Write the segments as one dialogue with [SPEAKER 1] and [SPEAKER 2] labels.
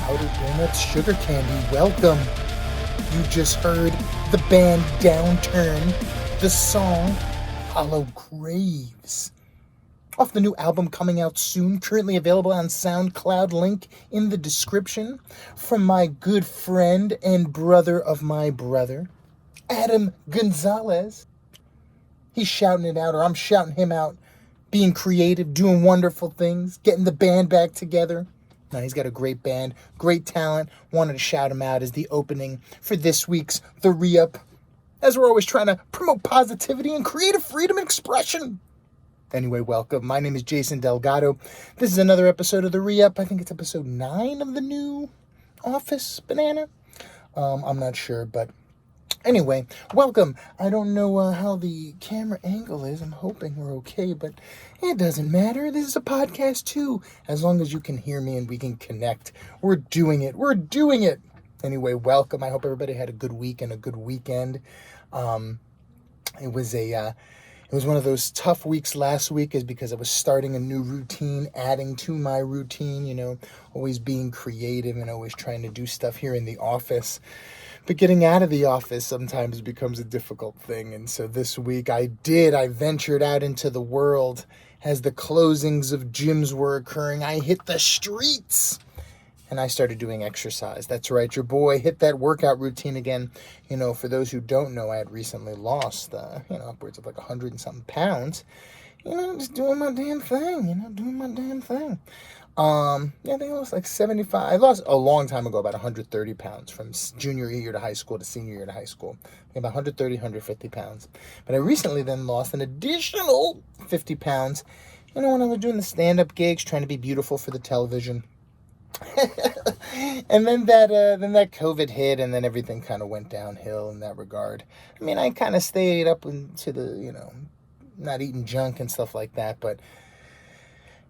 [SPEAKER 1] Powdered donuts, sugar candy, welcome. You just heard the band Downturn, the song Hollow Graves. Off the new album coming out soon, currently available on SoundCloud, link in the description, from my good friend and brother of my brother, Adam Gonzalez. He's shouting it out, or I'm shouting him out, being creative, doing wonderful things, getting the band back together. Now, he's got a great band, great talent. Wanted to shout him out as the opening for this week's The ReUp, as we're always trying to promote positivity and creative freedom and expression. Anyway, welcome. My name is Jason Delgado. This is another episode of The ReUp. I think it's episode 9 of the new Office Banana. I'm not sure, but anyway, welcome. I don't know how the camera angle is. I'm hoping we're okay, but it doesn't matter. This is a podcast too. As long as you can hear me and we can connect. We're doing it. We're doing it. Anyway, welcome. I hope everybody had a good week and a good weekend. It was one of those tough weeks last week, is because I was starting a new routine, adding to my routine, always being creative and always trying to do stuff here in the office. But getting out of the office sometimes becomes a difficult thing. And so this week I ventured out into the world as the closings of gyms were occurring. I hit the streets. And I started doing exercise. That's right, your boy hit that workout routine again. For those who don't know, I had recently lost, upwards of like 100 and something pounds. Just doing my damn thing, I think I lost like 75. I lost a long time ago, about 130 pounds from junior year to high school to senior year to high school. About 130, 150 pounds. But I recently then lost an additional 50 pounds, when I was doing the stand-up gigs, trying to be beautiful for the television. And then that COVID hit, and then everything kind of went downhill in that regard. I mean, I kind of stayed up into the, not eating junk and stuff like that, but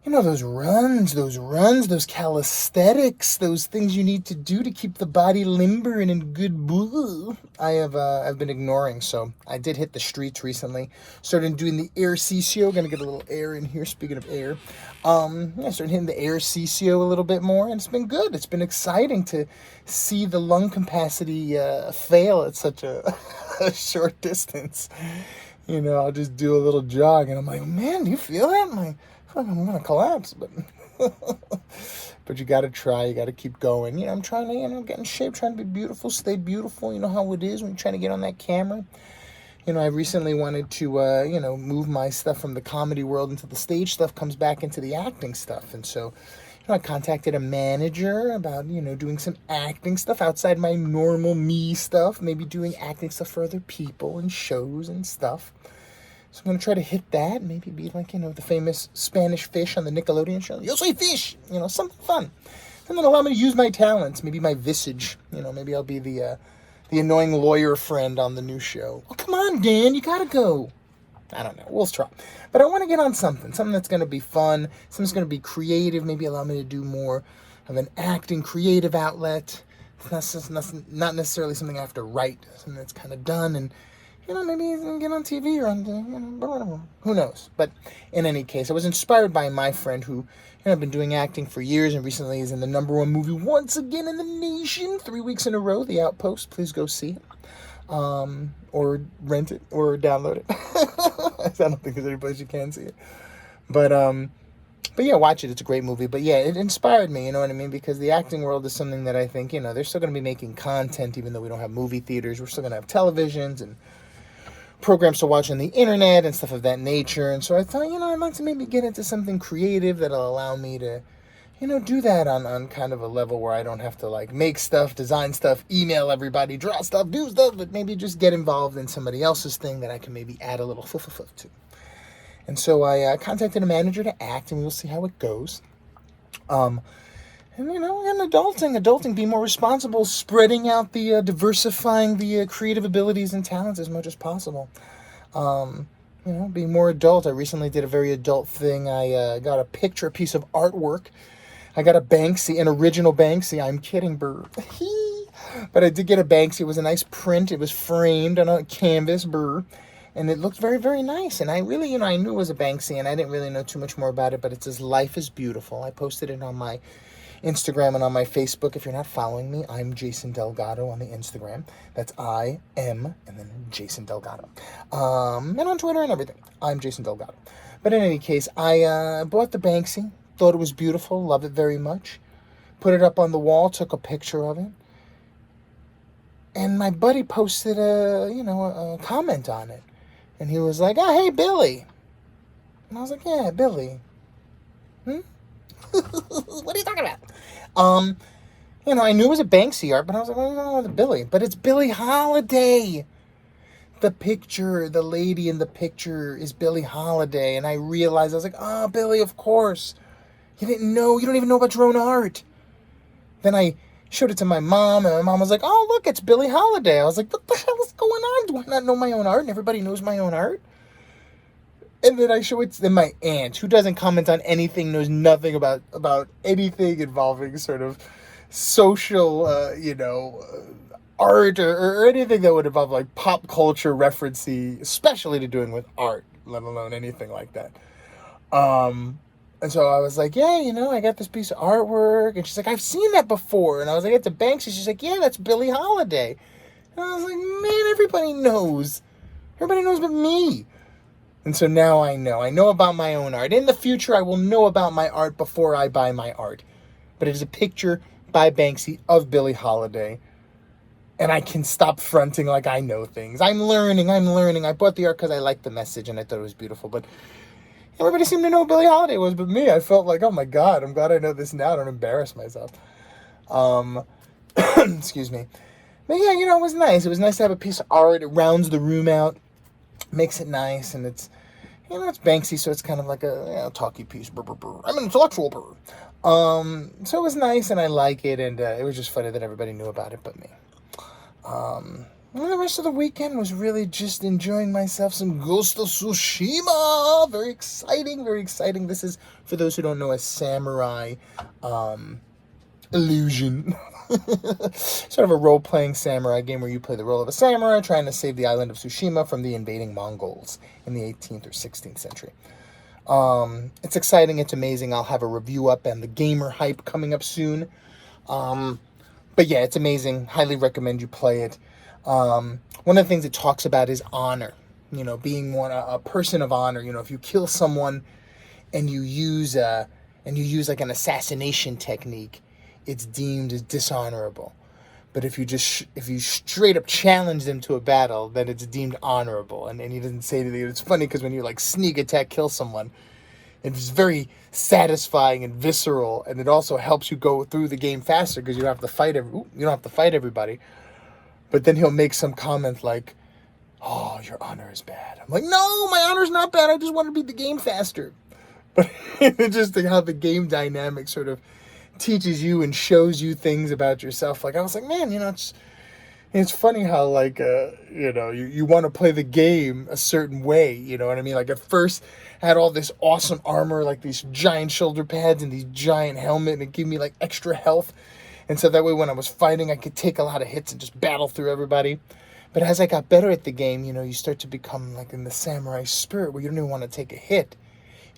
[SPEAKER 1] those runs, those calisthenics, those things you need to do to keep the body limber and in good mood, I've been ignoring. So I did hit the streets recently. Started doing the air CCO. Gonna get a little air in here. Speaking of air, started hitting the air CCO a little bit more, and it's been good. It's been exciting to see the lung capacity fail at such a short distance. I'll just do a little jog, and I'm like, man, do you feel that? I'm like, I'm gonna collapse, but but you gotta try, you gotta keep going. I'm trying to, get in shape, trying to be beautiful, stay beautiful. You know how it is when you're trying to get on that camera. I recently wanted to, move my stuff from the comedy world into the stage stuff, comes back into the acting stuff. And so, I contacted a manager about, doing some acting stuff outside my normal me stuff, maybe doing acting stuff for other people and shows and stuff. So I'm going to try to hit that, maybe be like, the famous Spanish fish on the Nickelodeon show. Yo soy fish, something fun. Something that'll allow me to use my talents, maybe my visage, maybe I'll be the annoying lawyer friend on the new show. Oh, come on, Dan, you got to go. I don't know, we'll try. But I want to get on something that's going to be fun, something that's going to be creative, maybe allow me to do more of an acting creative outlet. It's not necessarily something I have to write, something that's kind of done and, maybe even get on TV or on, who knows. But in any case, I was inspired by my friend who, I've been doing acting for years and recently is in the #1 movie once again in the nation, 3 weeks in a row, The Outpost. Please go see it. Or rent it or download it. I don't think there's any place you can see it. But yeah, watch it. It's a great movie. But yeah, it inspired me, you know what I mean? Because the acting world is something that I think, they're still going to be making content even though we don't have movie theaters. We're still going to have televisions and programs to watch on the internet and stuff of that nature. And so I thought, I'd like to maybe get into something creative that'll allow me to, do that on kind of a level where I don't have to make stuff, design stuff, email everybody, draw stuff, do stuff, but maybe just get involved in somebody else's thing that I can maybe add a little to. And so I contacted a manager to act, and we'll see how it goes. And adulting, be more responsible, spreading out the, diversifying the creative abilities and talents as much as possible. Be more adult. I recently did a very adult thing. I got a piece of artwork. I got a Banksy, an original Banksy. I'm kidding, Burr. But I did get a Banksy. It was a nice print. It was framed on a canvas, Burr. And it looked very, very nice. And I really, I knew it was a Banksy, and I didn't really know too much more about it, but it says Life is Beautiful. I posted it on my Instagram and on my Facebook. If you're not following me, I'm Jason Delgado on the Instagram. That's I-M and then Jason Delgado. And on Twitter and everything, I'm Jason Delgado. But in any case, I bought the Banksy, thought it was beautiful, love it very much. Put it up on the wall, took a picture of it. And my buddy posted a comment on it. And he was like, "Oh, hey, Billy." And I was like, "Yeah, Billy. What are you talking about?" I knew it was a Banksy art, but I was like, "I don't know the Billy." But it's Billie Holiday. The lady in the picture is Billie Holiday. And I realized, I was like, "Oh, Billy, of course. You didn't know. You don't even know about your own art." Then I showed it to my mom, and my mom was like, "Oh, look, it's Billie Holiday." I was like, "What the hell is going on? Do I not know my own art? And everybody knows my own art?" And then I show it to my aunt, who doesn't comment on anything, knows nothing about anything involving sort of social, art or anything that would involve like pop culture referencing, especially to doing with art, let alone anything like that. And so I was like, "Yeah, I got this piece of artwork." And she's like, "I've seen that before." And I was like, "It's a Banksy." She's like, "Yeah, that's Billie Holiday." And I was like, "Man, everybody knows. Everybody knows but me." And so now I know. I know about my own art. In the future, I will know about my art before I buy my art. But it is a picture by Banksy of Billie Holiday. And I can stop fronting like I know things. I'm learning. I bought the art because I liked the message and I thought it was beautiful. But everybody seemed to know who Billie Holiday was, but me. I felt like, oh my God, I'm glad I know this now. I don't embarrass myself. Excuse me. But yeah, it was nice. It was nice to have a piece of art. It rounds the room out, makes it nice, and it's, it's Banksy, so it's kind of like a talky piece. Brr, brr, brr. I'm an intellectual. Brr. So it was nice, and I like it, and it was just funny that everybody knew about it but me. And the rest of the weekend was really just enjoying myself some Ghost of Tsushima. Very exciting, very exciting. This is, for those who don't know, a samurai illusion. Sort of a role-playing samurai game where you play the role of a samurai trying to save the island of Tsushima from the invading Mongols in the 18th or 16th century. It's exciting. It's amazing. I'll have a review up and the gamer hype coming up soon. But yeah, it's amazing. Highly recommend you play it. One of the things it talks about is honor, being a person of honor. If you kill someone and you use like an assassination technique, it's deemed as dishonorable. But if you straight up challenge them to a battle, then it's deemed honorable. And he doesn't say anything. It's funny because when you like sneak attack, kill someone, it's very satisfying and visceral, and it also helps you go through the game faster because you don't have to fight everybody. But then he'll make some comment like, "Oh, your honor is bad." I'm like, "No, my honor's not bad. I just want to beat the game faster." But it's interesting how the game dynamic sort of teaches you and shows you things about yourself. Like, I was like, man, it's funny how, like, you want to play the game a certain way, you know what I mean? Like, at first, I had all this awesome armor, like these giant shoulder pads and these giant helmet, and it gave me, like, extra health. And so that way when I was fighting, I could take a lot of hits and just battle through everybody. But as I got better at the game, you start to become, like, in the samurai spirit where you don't even want to take a hit.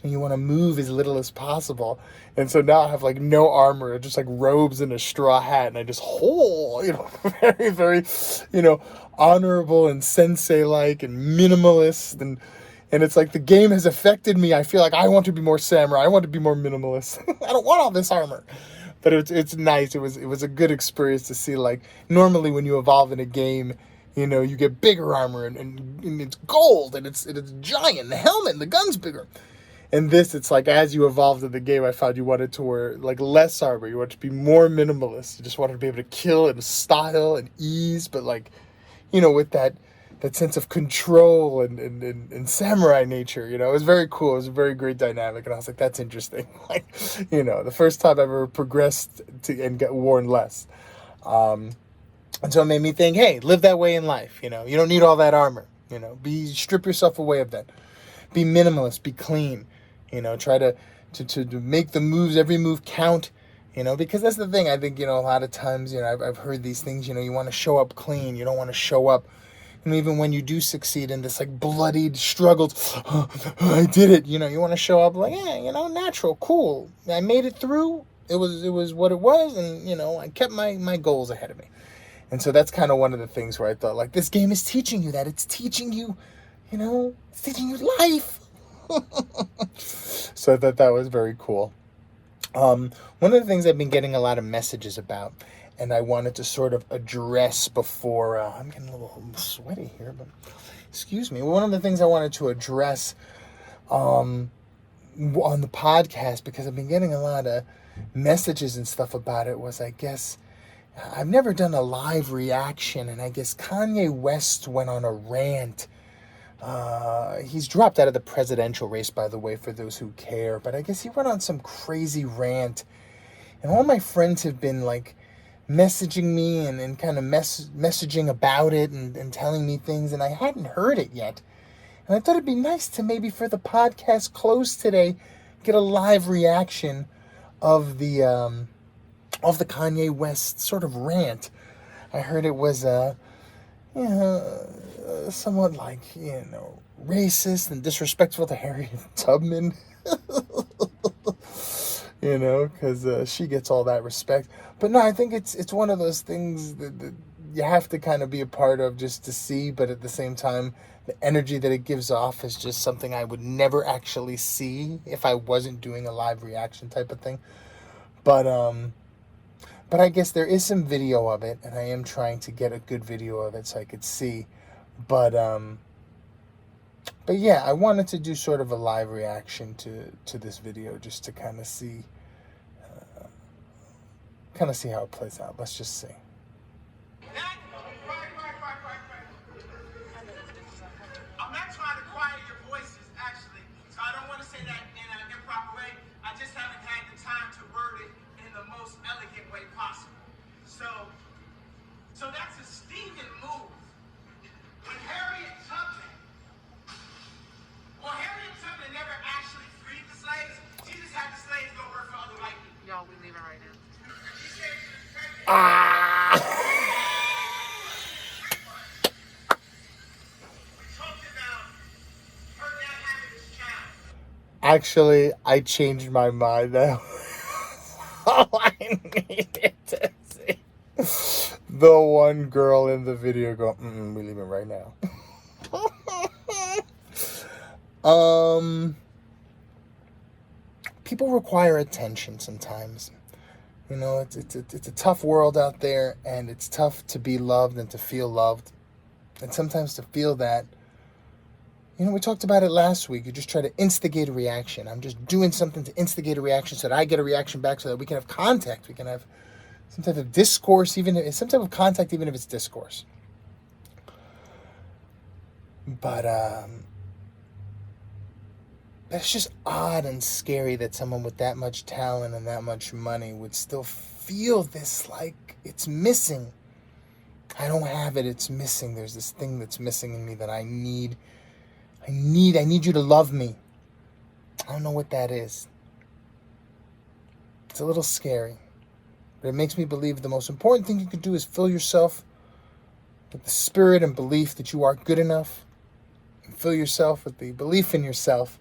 [SPEAKER 1] And you want to move as little as possible. And so now I have, like, no armor, just, like, robes and a straw hat. And I just, very, very, honorable and sensei-like and minimalist. And it's like the game has affected me. I feel like I want to be more samurai. I want to be more minimalist. I don't want all this armor. But it's nice. It was a good experience to see, like, normally when you evolve in a game, you get bigger armor and it's gold and it's giant. The helmet and the gun's bigger. And this, it's like, as you evolved in the game, I found you wanted to wear, like, less armor. You wanted to be more minimalist. You just wanted to be able to kill in style and ease, but, like, with that sense of control and samurai nature, it was very cool. It was a very great dynamic. And I was like, that's interesting. Like, the first time I ever progressed and got worn less. And so it made me think, hey, live that way in life. You don't need all that armor. Strip yourself away of that. Be minimalist, be clean. Try to make the moves, every move count, because that's the thing. I think, a lot of times, I've heard these things, you want to show up clean. You don't want to show up And even when you do succeed in this like bloodied struggled, I did it. You want to show up like, yeah, natural, cool. I made it through. It was what it was, and I kept my goals ahead of me. And so that's kind of one of the things where I thought, like, this game is teaching you that. It's teaching you, it's teaching you life. So I thought that was very cool. One of the things I've been getting a lot of messages about, and I wanted to sort of address before, I'm getting a little sweaty here, but excuse me. One of the things I wanted to address on the podcast, because I've been getting a lot of messages and stuff about it, was, I guess, I've never done a live reaction, and I guess Kanye West went on a rant. He's dropped out of the presidential race, by the way, for those who care, but I guess he went on some crazy rant, and all my friends have been like messaging me and kind of messaging about it and telling me things, and I hadn't heard it yet. And I thought it'd be nice to maybe for the podcast close today, get a live reaction of the Kanye West sort of rant. I heard it was somewhat like, racist and disrespectful to Harriet Tubman. Because she gets all that respect. But no, I think it's one of those things that you have to kind of be a part of just to see, but at the same time, the energy that it gives off is just something I would never actually see if I wasn't doing a live reaction type of thing. But I guess there is some video of it, and I am trying to get a good video of it so I could see. But yeah, I wanted to do sort of a live reaction to this video just to kind of see how it plays out. Let's just see.
[SPEAKER 2] I'm not trying to quiet your voices, actually, so I don't want to say that in an improper way. I just haven't had the time to word it in the most elegant way possible. So that's a Stephen move. When Harriet Tubman never actually freed the slaves. She just had the slaves go work for other white people.
[SPEAKER 3] Y'all, we leaving right now.
[SPEAKER 2] She said she was pregnant. We talked about her not having this child.
[SPEAKER 1] Actually, I changed my mind now. All I needed to see. The one girl in the video go, we leaving right now. People require attention sometimes. It's a tough world out there, and it's tough to be loved and to feel loved. And sometimes to feel that, we talked about it last week. You just try to instigate a reaction. I'm just doing something to instigate a reaction so that I get a reaction back so that we can have contact. We can have some type of discourse, some type of contact, even if it's discourse. But it's just odd and scary that someone with that much talent and that much money would still feel this like it's missing. I don't have it, it's missing. There's this thing that's missing in me that I need you to love me. I don't know what that is. It's a little scary. But it makes me believe the most important thing you can do is fill yourself with the spirit and belief that you are good enough. And fill yourself with the belief in yourself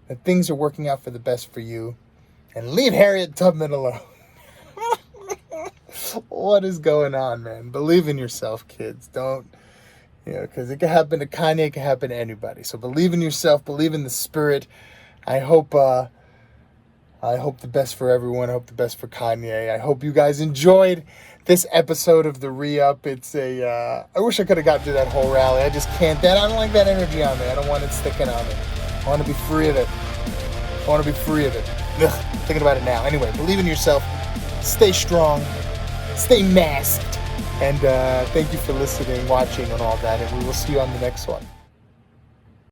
[SPEAKER 1] that things are working out for the best for you. And leave Harriet Tubman alone. What is going on, man? Believe in yourself, kids. Don't, because it can happen to Kanye, it can happen to anybody. So believe in yourself, believe in the spirit. I hope the best for everyone. I hope the best for Kanye. I hope you guys enjoyed this episode of the ReUp. It's I wish I could have gotten to that whole rally. I just can't. I don't like that energy on me. I don't want it sticking on me. I want to be free of it. Ugh, thinking about it now. Anyway, believe in yourself. Stay strong. Stay masked. And thank you for listening, watching, and all that. And we will see you on the next one.